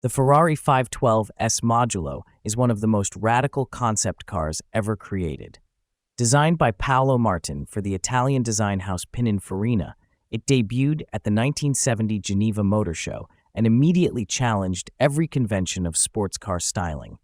The Ferrari 512 S Modulo is one of the most radical concept cars ever created. Designed by Paolo Martin for the Italian design house Pininfarina, it debuted at the 1970 Geneva Motor Show and immediately challenged every convention of sports car styling.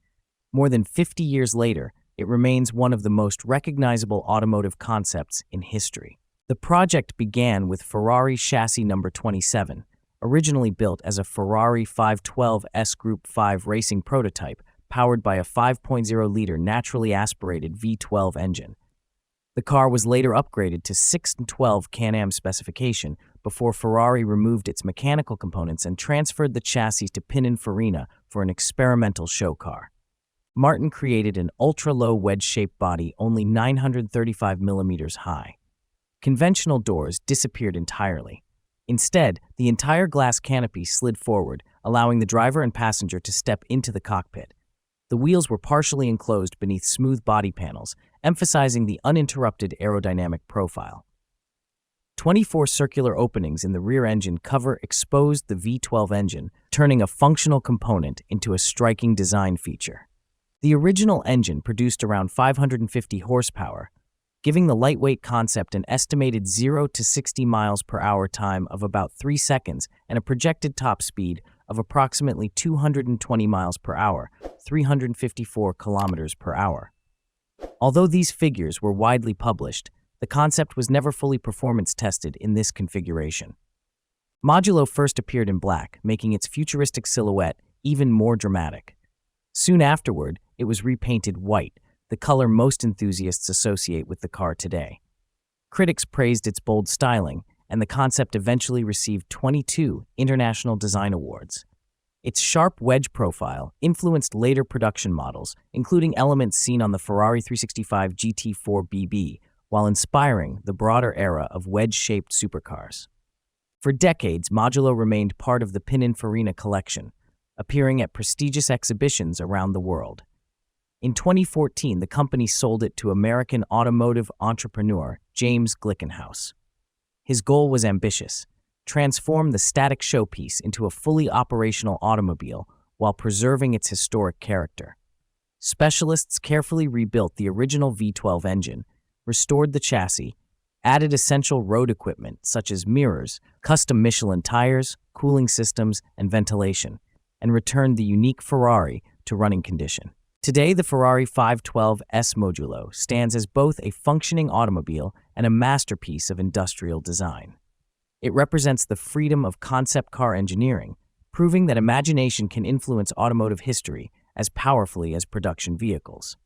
More than 50 years later, it remains one of the most recognizable automotive concepts in history. The project began with Ferrari chassis number 27, originally built as a Ferrari 512 S Group 5 racing prototype powered by a 5.0-liter naturally aspirated V12 engine. The car was later upgraded to 6 and 12 Can-Am specification before Ferrari removed its mechanical components and transferred the chassis to Pininfarina for an experimental show car. Martin created an ultra-low wedge-shaped body only 935 millimeters high. Conventional doors disappeared entirely. Instead, the entire glass canopy slid forward, allowing the driver and passenger to step into the cockpit. The wheels were partially enclosed beneath smooth body panels, emphasizing the uninterrupted aerodynamic profile. 24 circular openings in the rear engine cover exposed the V12 engine, turning a functional component into a striking design feature. The original engine produced around 550 horsepower, giving the lightweight concept an estimated 0 to 60 miles per hour time of about 3 seconds and a projected top speed of approximately 220 miles per hour, 354 kilometers per hour. Although these figures were widely published, the concept was never fully performance tested in this configuration. Modulo first appeared in black, making its futuristic silhouette even more dramatic. Soon afterward, it was repainted white, the color most enthusiasts associate with the car today. Critics praised its bold styling, and the concept eventually received 22 international design awards. Its sharp wedge profile influenced later production models, including elements seen on the Ferrari 365 GT4 BB, while inspiring the broader era of wedge-shaped supercars. For decades, Modulo remained part of the Pininfarina collection, appearing at prestigious exhibitions around the world. In 2014, the company sold it to American automotive entrepreneur James Glickenhaus. His goal was ambitious: transform the static showpiece into a fully operational automobile while preserving its historic character. Specialists carefully rebuilt the original V12 engine, restored the chassis, added essential road equipment such as mirrors, custom Michelin tires, cooling systems, and ventilation, and returned the unique Ferrari to running condition. Today, the Ferrari 512 S Modulo stands as both a functioning automobile and a masterpiece of industrial design. It represents the freedom of concept car engineering, proving that imagination can influence automotive history as powerfully as production vehicles.